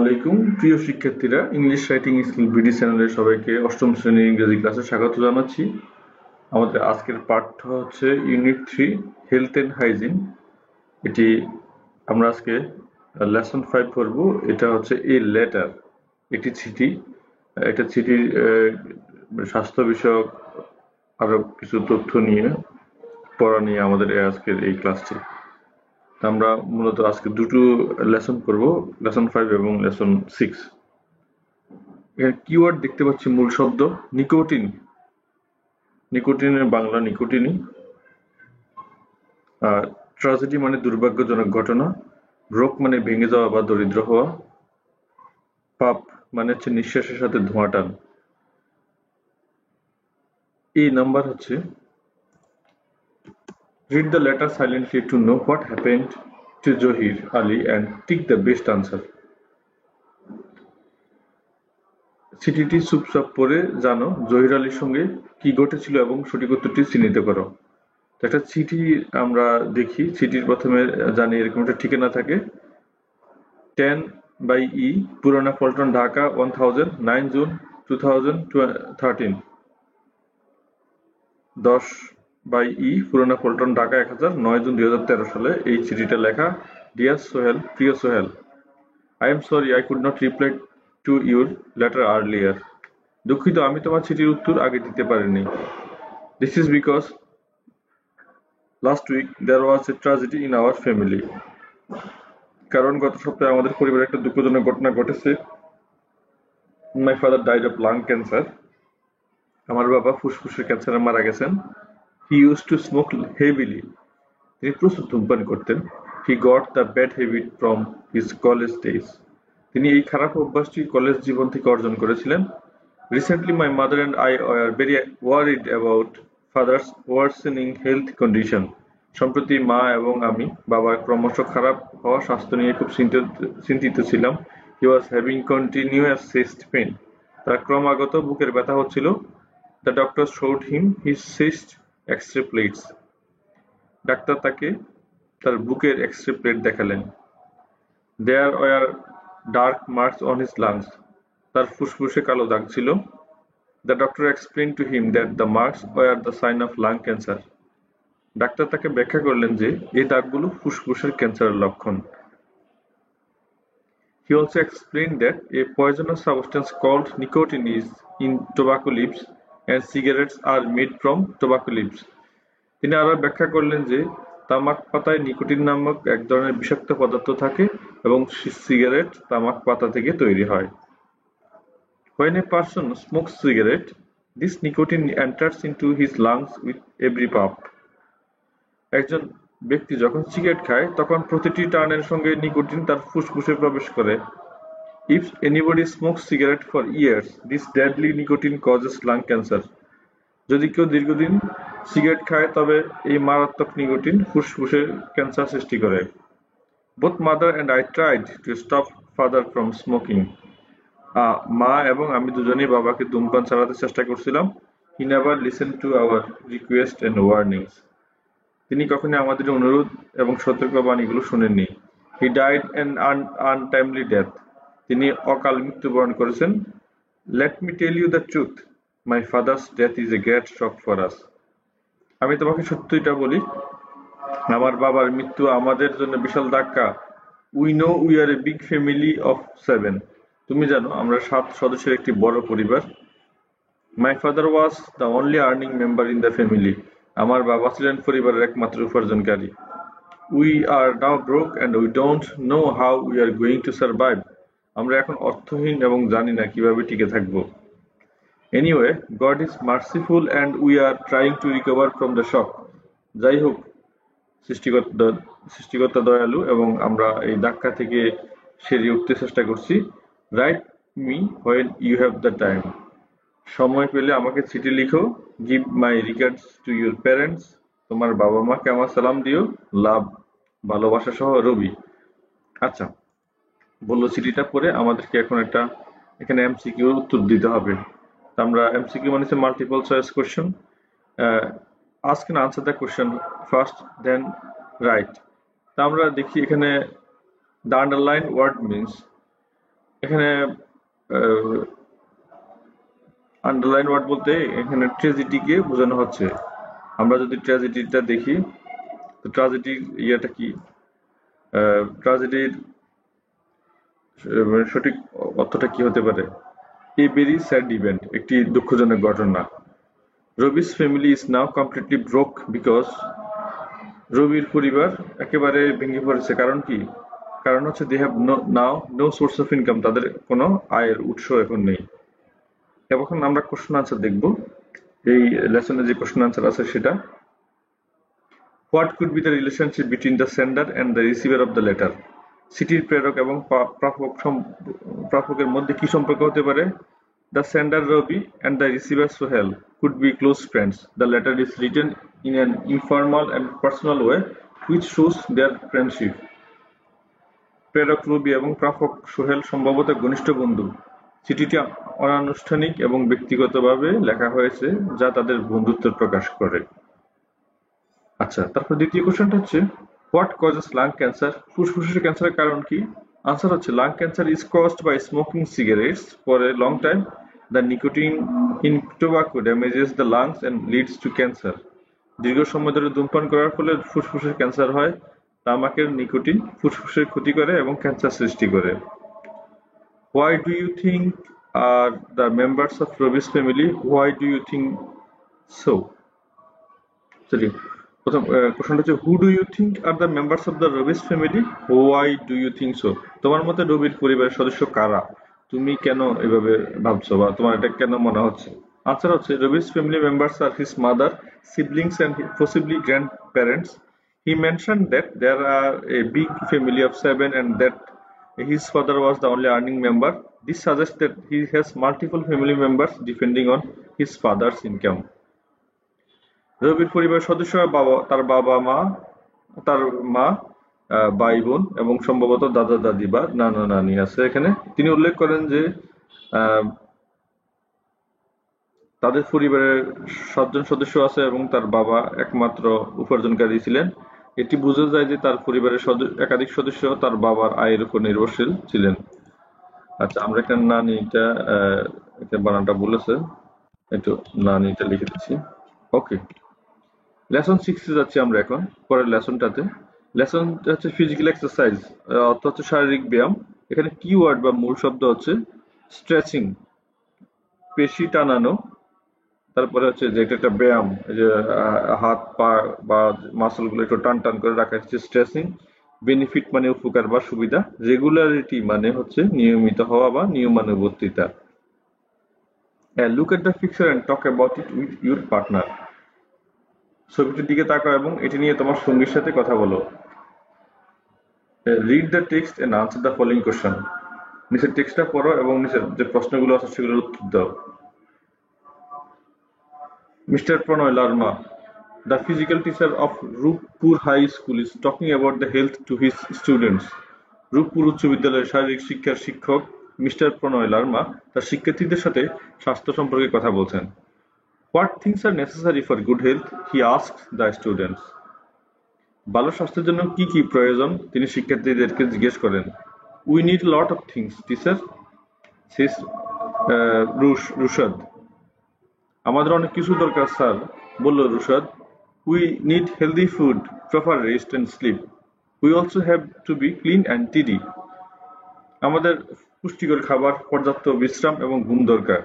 আলাইকুম প্রিয় শিক্ষার্থীরা, ইংলিশ রাইটিং স্কিল বিডি চ্যানেলের সবাইকে অষ্টম শ্রেণীর ইংরেজি ক্লাসে স্বাগত জানাচ্ছি। আমাদের আজকের পাঠ্য হচ্ছে ইউনিট 3 হেলথ এন্ড হাইজিন। এটি আমরা আজকে লেসন 5 পড়ব। এটা হচ্ছে এ লেটার, একটি চিঠি। এটা চিঠির স্বাস্থ্য বিষয়ক আরো কিছু তথ্য নিয়ে পড়া নিয়ে আমাদের আজকের এই ক্লাসটি। আমরা মূলত আজকে দুটো লেসন করব, লেসন 5 এবং লেসন 6। এখানে কিওয়ার্ড দেখতে পাচ্ছি, মূল শব্দ নিকোটিন। নিকোটিনের বাংলা নিকোটিনি। আর ট্র্যাজেডি মানে দুর্ভাগ্যজনক ঘটনা। ব্রোক মানে ভেঙে যাওয়া বা দরিদ্র হওয়া। পাপ মানে হচ্ছে নিঃশ্বাসের সাথে ধোঁয়া টান। এই নাম্বার হচ্ছে read the letter silently to know what happened to Zohir Ali and tick the best answer. চিঠিটি চুপচাপ পড়ে জানো জহির আলীর সঙ্গে কি ঘটেছিল এবং সঠিক উত্তরটি চিহ্নিত করো। একটা চিঠি আমরা দেখি, চিঠির প্রথমে জানি এরকম একটা ঠিকানা থাকে, 10/E, পুরানা পল্টন, ঢাকা, 1000, 9 জুন 2013। 10/E, পুরানা পল্টন, ঢাকা 1000, 9 জুন 2013 সালে এই চিঠিটা লেখা। ডিয়ার সোহেল, প্রিয় Sohel, I am sorry I could not reply to your letter earlier. দুঃখিত, আমি তোমার চিঠির উত্তর আগে দিতে পারিনি। This is because last week there was a tragedy in our family. কারণ গত সপ্তাহে আমাদের পরিবারে একটা দুঃখজনক ঘটনা ঘটেছে। My father died of lung cancer. আমার বাবা ফুসফুসের ক্যান্সারে মারা গেছেন। He used to smoke heavily. তিনি প্রচুর ধূমপান করতেন। He got the bad habit from his college days. তিনি এই খারাপ অভ্যাসটি কলেজ জীবন থেকে অর্জন করেছিলেন। Recently my mother and I were very worried about father's worsening health condition. সম্প্রতি মা এবং আমি বাবার ক্রমশ খারাপ হওয়া স্বাস্থ্য নিয়ে খুব চিন্তিত ছিলাম। He was having continuous chest pain. তার ক্রমাগত বুকের ব্যথা হচ্ছিল। The doctor showed him his chest X-ray plates. Doctor তাকে তার বুকের এক্স-রে প্লেট দেখালেন। There were dark marks on his lungs. তার ফুসফুসে কালো দাগ ছিল। The doctor explained to him that the marks were the sign of lung cancer. Doctor তাকে ব্যাখ্যা করলেন যে এই দাগগুলো ফুসফুসের ক্যান্সারের লক্ষণ। He also explained that a poisonous substance called nicotine is in tobacco leaves and cigarettes are made from tobacco leaves. তিনি আরো ব্যাখ্যা করলেন যে তামাক পাতায় নিকোটিন নামক এক ধরনের বিষাক্ত পদার্থ থাকে এবং সিগারেট তামাক পাতা থেকে তৈরি হয়। When a person smokes cigarette, this nicotine enters into his lungs with every puff. একজন ব্যক্তি যখন সিগারেট খায় তখন প্রতিটি টানের সঙ্গে নিকোটিন তার ফুসফুসে প্রবেশ করে। If anybody smokes cigarette for years, this deadly nicotine causes lung cancer. যদি কেউ দীর্ঘদিন সিগারেট খায় তবে এই মারাত্মক নিকোটিন ফুসফুসের ক্যান্সার সৃষ্টি করে। Both mother and I tried to stop father from smoking. মা এবং আমি দুজনেই বাবাকে ধূমপান ছাড়াতে চেষ্টা করছিলাম। He never listened to our request and warnings. তিনি কখনোই আমাদের অনুরোধ এবং সতর্কবাণীগুলো শুনেননি। He died an untimely death. তিনি অকাল মৃত্যুবরণ করেছেন। Let me tell you the truth. My father's death is a great shock for us. আমি তোমাকে সত্যিটা বলি, আমার বাবার মৃত্যু আমাদের জন্য বিশাল ধাক্কা। We know we are a big family of 7. তুমি জানো আমরা 7 সদস্যের একটি বড় পরিবার। My father was the only earning member in the family. আমার বাবা ছিলেন পরিবারের একমাত্র উপার্জনকারী। We are now broke and we don't know how we are going to survive. আমরা এখন অর্থহীন এবং জানি না কিভাবে টিকে থাকব। Anyway, God is merciful and we are trying to recover from the shock. যাই হোক, সৃষ্টিকর্তা দয়ালু এবং আমরা এই ধাক্কা থেকে সেরে উঠতে চেষ্টা করছি। Write me when you have the time. সময় পেলে আমাকে চিঠি লিখো। Give my regards to your parents. তোমার বাবা মাকে আমার সালাম দিও। লাভ, ভালোবাসা সহ, রবি। আচ্ছা, বললো চিঠিটা পড়ে আমাদেরকে এখন এখানে এমসিকিউ উত্তর দিতে হবে। আমরা এমসিকিউ মানে multiple choice question. ask and answer the question first, then write. তা আমরা দেখি এখানে the underlined word means এখানে আন্ডারলাইন ওয়ার্ড বলতে এখানে ট্র্যাজেডিকে বোঝানো হচ্ছে। আমরা যদি ট্র্যাজেডিটা দেখি, তো ট্র্যাজেডির ইয়েটা কি, ট্র্যাজেডির সঠিক অর্থটা কি হতে পারে? এ ভেরি স্যাড ইভেন্ট, একটি দুঃখজনক ঘটনা। রবি's family is now completely broke because রবির পরিবার একেবারে ভেঙে পড়েছে। কারণ কি? কারণ হচ্ছে they have now no source of income, তাদের কোনো আয়ের উৎস এখন নেই। এখন আমরা কোশ্চেন আনসার দেখব। এই লেসনে যে কোশ্চেন আনসার আছে সেটা, what could be the relationship between the sender and the receiver of the letter? চিঠির প্রেরক এবং প্রাপকের মধ্যে কি সম্পর্ক হতে পারে? The sender Ravi and the receiver Sohail could be close friends. The letter is written in an informal and personal way, which shows their friendship. প্রেরক রবি এবং প্রাপক সোহেল সম্ভবত ঘনিষ্ঠ বন্ধু। চিঠিটি অনানুষ্ঠানিক এবং ব্যক্তিগতভাবে লেখা হয়েছে, যা তাদের বন্ধুত্ব প্রকাশ করে। আচ্ছা, তারপর দ্বিতীয় কোশ্চেনটা হচ্ছে, হোয়াট কজেস লাং ক্যান্সার? ফুসফুসের ক্যান্সারের কারণ কি? আনসার হচ্ছে, lung cancer is caused by smoking cigarettes for a long time. The nicotine in tobacco damages the lungs and leads to cancer. দীর্ঘ সময় ধরে ধূমপান করার ফলে ফুসফুসের ক্যান্সার হয়। তামাকের নিকোটিন ফুসফুসের ক্ষতি করে এবং ক্যান্সার সৃষ্টি করে। Why do you think are the members of Ravi's family? Why do you think so? Sorry, প্রথম কোশ্চেনটা হচ্ছে, who do you think are the members of the Ravi's family? Why do you think so? তোমার মতে রবির পরিবারের সদস্য কারা? তুমি কেন এভাবে ভাবছো বা তোমার এটা কেন মনে হচ্ছে? আনসার হচ্ছে, রবি's family members are his mother, siblings and possibly grandparents. He mentioned that there are a big family of 7 and that his father was the only earning member. This suggests that he has multiple family members depending on his father's income. রবির পরিবারের সদস্য তার বাবা মা, তার মা, ভাই বোন এবং সম্ভবত দাদা দাদি বা নানা নানি আছে এখানে। তিনি উল্লেখ করেন যে তাদের পরিবারের 7 জন সদস্য আছে এবং তার বাবা একমাত্র উপার্জনকারী ছিলেন। এটি বোঝা যায় যে তার পরিবারের একাধিক সদস্য তার বাবার আয়ের উপর নির্ভরশীল ছিলেন। আচ্ছা, আমরা এখানে নানিটা বানানটা বলেছে, একটু নানিটা লিখে দিচ্ছি। ওকে, লেসন 6 এ যাচ্ছি আমরা এখন পরের লেসনটাতে। লেসনটা হচ্ছে ফিজিক্যাল এক্সারসাইজ, অর্থ হচ্ছে শারীরিক ব্যায়াম। এখানে কিওয়ার্ড বা মূল শব্দ হচ্ছে স্ট্রেচিং, পেশি টানানো। তারপরে হচ্ছে যে এটা একটা ব্যায়াম, এই যে হাত পা বা মাসল গুলো একটু টান টান করে রাখা হচ্ছে স্ট্রেচিং। বেনিফিট মানে উপকার বা সুবিধা। রেগুলারিটি মানে হচ্ছে নিয়মিত হওয়া বা নিয়মানুবর্তিতা। Look at the picture and talk about it with your partner. ছবিটির দিকে তাকাও এবং এটি নিয়ে তোমার সঙ্গীর সাথে কথা বলো। Read the text and answer the following question. নিচের টেক্সটটা পড়ো এবং নিচের যে প্রশ্নগুলো আছে সেগুলোর উত্তর দাও। Mr. Pranay Larma, the physical teacher of Rupur High School, is talking about the health to his students. Rooppur উচ্চ বিদ্যালয়ের শারীরিক শিক্ষার শিক্ষক মিস্টার প্রণয় লার্মা তার শিক্ষার্থীদের সাথে স্বাস্থ্য সম্পর্কে কথা বলছেন। What things are necessary for good health? He asked the students. ভালো স্বাস্থ্যের জন্য কি কি প্রয়োজন তিনি শিক্ষার্থীদেরকে জিজ্ঞেস করেন। We need a lot of things, teacher, says রুশদ। আমাদের অনেক কিছু দরকার স্যার, বলল রুশদ। We need healthy food, proper rest and sleep. We also have to be clean and tidy. আমাদের পুষ্টিকর খাবার, পর্যাপ্ত বিশ্রাম এবং ঘুম দরকার।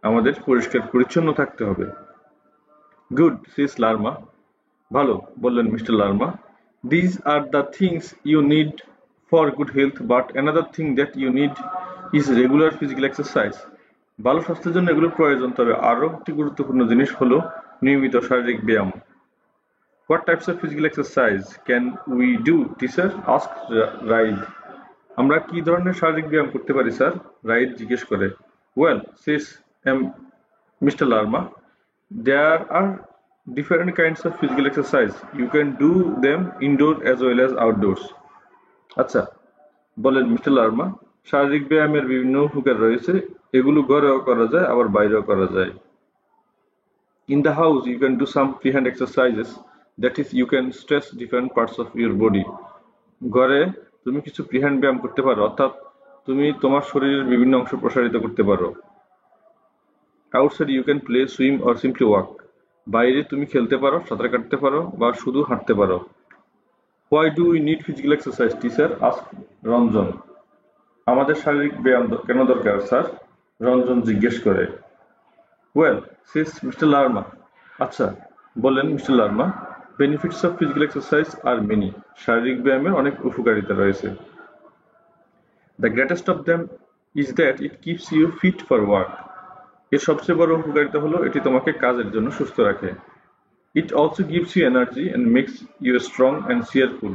আমাদের পরিষ্কার পরিচ্ছন্ন থাকতে হবে। Good, says Larma. ভালো, বললেন mister Larma. These are the things you need for good health, but another thing that you need is regular physical exercise. ভালো স্বাস্থ্যের জন্য এগুলো প্রয়োজন, তবে আরো একটি গুরুত্বপূর্ণ জিনিস হলো নিয়মিত শারীরিক ব্যায়াম। What types of physical exercise can we do, teacher? asked Raid. আমরা কি ধরনের শারীরিক ব্যায়াম করতে পারি স্যার? রাইড জিজ্ঞেস করে। Well, says Mr. Larma, there are different kinds of physical exercise. You can do them indoor as well as outdoors. আচ্ছা, বলেন মিস্টার লার্মা, শারীরিক ব্যায়ামের বিভিন্ন প্রকার রয়েছে। এগুলো ঘরেও করা যায়, আবার বাইরেও করা যায়। In the house, you can do some freehand exercises. That is, you can stretch different parts of your body. ঘরে তুমি কিছু ফ্রিহ্যান্ড ব্যায়াম করতে পারো, অর্থাৎ তুমি তোমার শরীরের বিভিন্ন অংশ প্রসারিত করতে পারো। Outside you can play, swim or simply walk. বাইরে তুমি খেলতে পারো, সাঁতার কাটতে পারো বা শুধু হাঁটতে পারো। Why do we need physical exercise teacher, ask Ranjan. আমাদের শারীরিক ব্যায়াম কেন দরকার স্যার? রঞ্জন জিজ্ঞেস করে। Well, says mister Larma. আচ্ছা, বলেন mister Larma. Benefits of physical exercise are many. শারীরিক ব্যায়ামের অনেক উপকারিতা রয়েছে। The greatest of them is that it keeps you fit for work. এর সবচেয়ে বড় উপকারিতা হলো এটি তোমাকে কাজের জন্য সুস্থ রাখে। It also gives you energy and makes you strong and cheerful.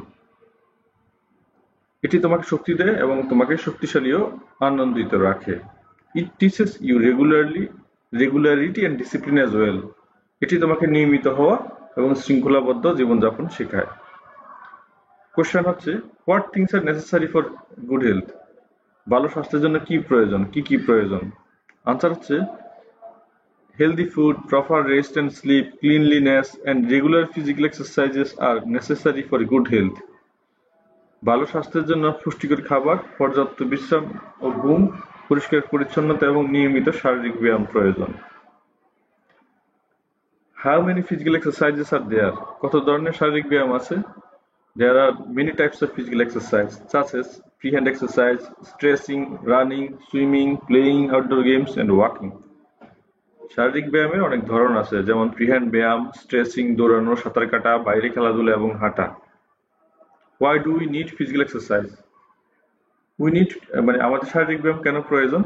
এটি তোমাকে শক্তি দেয় এবং তোমাকে শক্তিশালী ও আনন্দিত রাখে। It teaches you regularity and discipline as well. এটি তোমাকে নিয়মিত হওয়া এবং শৃঙ্খলাবদ্ধ জীবনযাপন শেখায়। কোশ্চেন হচ্ছে, what things are necessary for good health? ভালো স্বাস্থ্যের জন্য কি প্রয়োজন, কি কি প্রয়োজন? আনসার হচ্ছে, healthy food, proper rest and sleep, cleanliness and regular physical exercises are necessary for good health. ভালো স্বাস্থ্যের জন্য পুষ্টিকর খাবার, পর্যাপ্ত বিশ্রাম ও ঘুম, পরিষ্কার পরিচ্ছন্নতা এবং নিয়মিত শারীরিক ব্যায়াম প্রয়োজন। How many physical exercises are there? কত ধরনের শারীরিক ব্যায়াম আছে? There are many types of physical exercise such as freehand exercise, stretching, running, swimming, playing outdoor games and walking. শারীরিক ব্যায়ামের অনেক ধরন আছে, যেমন ফ্রিহ্যান্ড ব্যায়াম, স্ট্রেচিং, দৌড়ানো, সাঁতার কাটা, বাইরে খেলাধুলা এবং হাঁটা। Why do we need physical exercise? We need আমাদের শারীরিক ব্যায়াম কেন প্রয়োজন?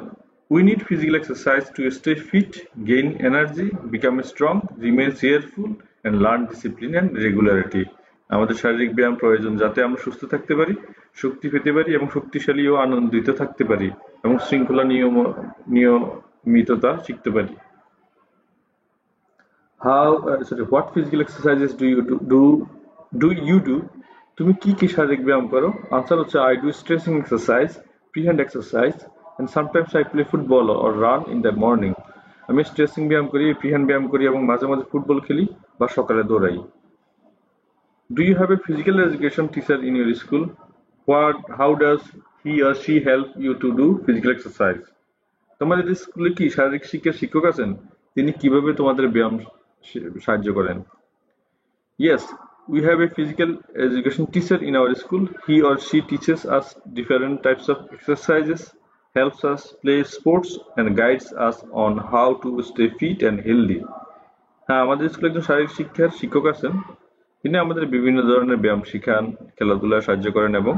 We need physical exercise to stay fit, gain energy, become strong, remain cheerful and learn discipline and regularity. আমাদের শারীরিক ব্যায়াম প্রয়োজন যাতে আমরা সুস্থ থাকতে পারি, শক্তি পেতে পারি এবং শক্তিশালী ও আনন্দিত থাকতে পারি এবং শৃঙ্খলা নিয়মিততা শিখতে পারি। What physical exercises do you do? তুমি কি কি শারীরিক ব্যায়াম করো? আনসার হচ্ছে, I do stretching exercise, freehand exercise and sometimes I play football or run in the morning. আমি স্ট্রেচিং ব্যায়াম করি, ফ্রিহ্যান্ড ব্যায়াম করি এবং মাঝে মাঝে ফুটবল খেলি বা সকালে দৌড়াই। Do you have a physical education teacher in your school? How does he or she help you to do physical exercise? তোমাদের স্কুলে কি শারীরিক শিক্ষার শিক্ষক আছেন? তিনি কিভাবে তোমাদের ব্যায়াম সাহায্য করেন? Yes, we have a physical education teacher in our school. He or she teaches us different types of exercises, helps us play sports and guides us on how to stay fit and healthy. হ্যাঁ, আমাদের স্কুলে একজন শারীরিক শিক্ষার শিক্ষক আছেন। তিনি আমাদের বিভিন্ন ধরনের ব্যায়াম শিখান, খেলাধুলায় সাহায্য করেন এবং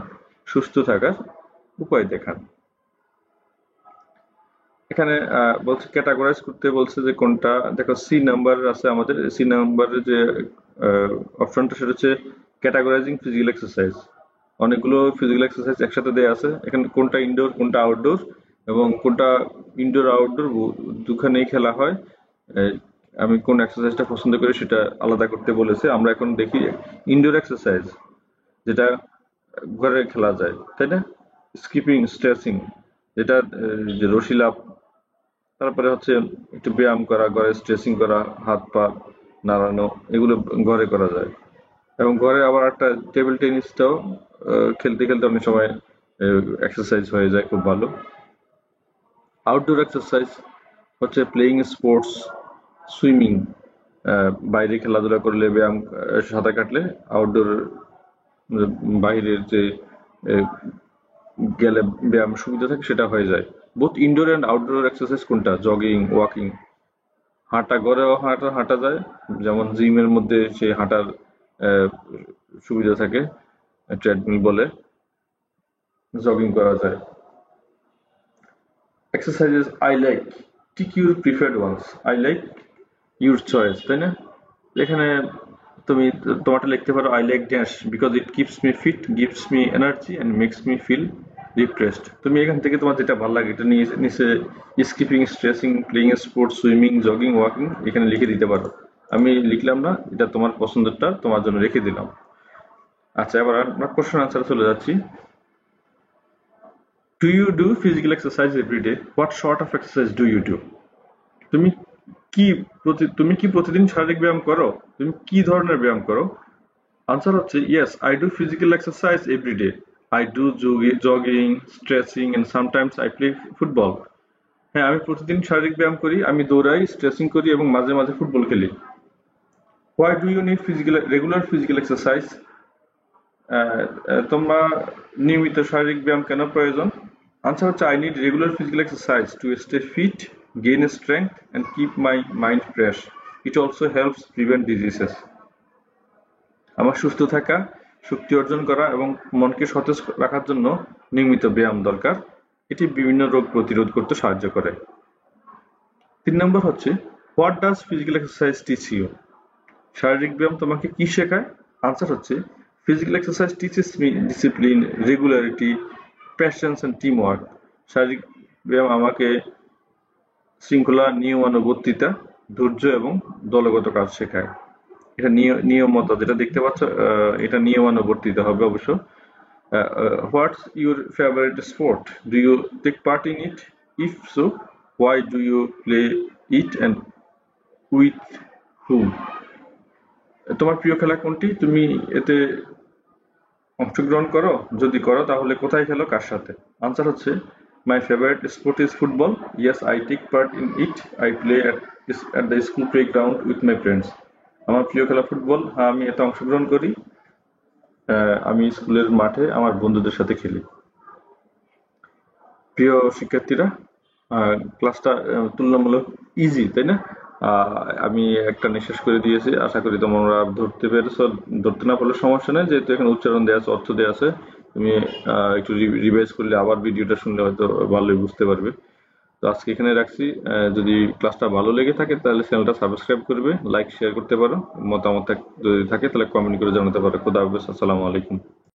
সুস্থ থাকার উপায় দেখান। এখানে বলছে ক্যাটাগরাইজ করতে, বলছে যে কোনটা। দেখো, সি নাম্বার আছে আমাদের। সি নাম্বারের যে অপশনটা সেটা হচ্ছে ক্যাটাগরাইজিং ফিজিক্যাল এক্সারসাইজ। অনেকগুলো ফিজিক্যাল এক্সারসাইজ একসাথে দেয়া আছে। এখানে কোনটা ইনডোর, কোনটা আউটডোর এবং কোনটা ইনডোর আউটডোর দুখানেই খেলা হয়। আমি কোন এক্সারসাইজটা পছন্দ করি সেটা আলাদা করতে বলেছে। আমরা এখন দেখি ইনডোর এক্সারসাইজ, যেটা ঘরে খেলা যায়, তাই না? স্কিপিং, স্ট্রেচিং, যেটা যে রশি লাফ, তারপরে হচ্ছে একটু ব্যায়াম করা, ঘরে স্ট্রেচিং করা, হাত পা নাড়ানো, এগুলো ঘরে করা যায়। এবং ঘরে আবার একটা টেবিল টেনিসটাও খেলতে খেলতে অনেক সময় এক্সারসাইজ হয়ে যায়, খুব ভালো। আউটডোর এক্সারসাইজ হচ্ছে প্লেইং স্পোর্টস, সুইমিং, বাইরে খেলাধুলা করলে, ব্যায়াম, সাঁতার কাটলে আউটডোর বাইরের যে গেলে ব্যায়াম সুবিধা থাকে সেটা হয়ে যায়। Both indoor and outdoor exercise কোনটা? জগিং, ওয়াকিং, হাঁটা, ঘরেও হাঁটা যায়, যেমন জিমের মধ্যে সে হাঁটার সুবিধা থাকে, ট্রেডমিল বলে, জগিং করা যায়। Exercises I like, tick your preferred ones, I like your choice, তাই না? এখানে তুমি তোমারটা লিখতে পারো, I like dash because it keeps me fit, gives me energy and makes me feel refreshed. তুমি এখান থেকে তোমার যেটা ভালো লাগে এটা নিচে skipping, stretching, playing sports, swimming, jogging, walking এখানে লিখে দিতে পারো। আমি লিখলাম না, এটা তোমার পছন্দেরটা তোমার জন্য রেখে দিলাম। আচ্ছা, এবার আমরা কোশ্চেন আনসারে চলে যাচ্ছি। Do you do physical exercise every day? What sort of exercise do you do? তুমি কি প্রতিদিন শারীরিক ব্যায়াম করো? তুমি কি ধরনের ব্যায়াম করো? আনসার হচ্ছে, yes, I do physical exercise every day. I do jogging, stretching, and sometimes I play football. হ্যাঁ, আমি প্রতিদিন শারীরিক ব্যায়াম করি, আমি দৌড়াই, স্ট্রেচিং করি এবং মাঝে মাঝে ফুটবল খেলি। Why do you need regular physical exercise? তোমরা নিয়মিত শারীরিক ব্যায়াম কেন প্রয়োজন? আনসার হচ্ছে I need regular physical exercise to stay fit, gain strength, and keep my mind fresh. It also helps prevent diseases. আমার সুস্থ থাকা, শক্তি অর্জন করা এবং মনকে সতেজ রাখার জন্য নিয়মিত ব্যায়াম দরকার। এটি বিভিন্ন রোগ প্রতিরোধ করতে সাহায্য করে। 3 নম্বর হচ্ছে what does physical exercise teach you? শারীরিক ব্যায়াম তোমাকে কি শেখায়? আনসার হচ্ছে physical exercise teaches me discipline, regularity, passions and team work. শারীরিক ব্যায়াম আমাকে শৃঙ্খলা, নিয়মানুবর্তিতা, ধৈর্য এবং দলগত কাজ শেখায়। এটা নিয়মতা যেটা দেখতে পাচ্ছ, এটা নিয়মানুবর্তিতা হবে অবশ্য। What's your favourite sport? Do you take part in it? If so, why do you play it and with whom? তোমার প্রিয় খেলা কোনটি? তুমি এতে অংশগ্রহণ করো? যদি করো তাহলে কোথায় খেলো, কার সাথে? আনসার হচ্ছে my favourite sport is football. Yes, I take part in it. I play at the school playground with my friends. আমার প্রিয় খেলা ফুটবল। হ্যাঁ, আমি এতে অংশগ্রহণ করি। আমি স্কুলের মাঠে আমার বন্ধুদের সাথে খেলি। প্রিয় শিক্ষার্থীরা, ক্লাসটা তুলনামূলক ইজি, তাই না? আমি একটা নিঃশেষ করে দিয়েছি, আশা করি তোমরা ধরতে পেরেছো। ধরতে না পারলে সমস্যা নেই, যেহেতু এখানে উচ্চারণ দেওয়া আছে, অর্থ দেওয়া আছে। তুমি একটু রিভাইজ করলে আবার ভিডিওটা শুনলে হয়তো ভালোই বুঝতে পারবে। তো আজকে এখানে রাখছি। যদি ক্লাসটা ভালো লেগে থাকে তাহলে চ্যানেলটা সাবস্ক্রাইব করবে, লাইক শেয়ার করতে পারো। মতামত যদি থাকে তাহলে কমেন্ট করে জানাতে পারো। খোদা হাফেজ, আসসালামু আলাইকুম।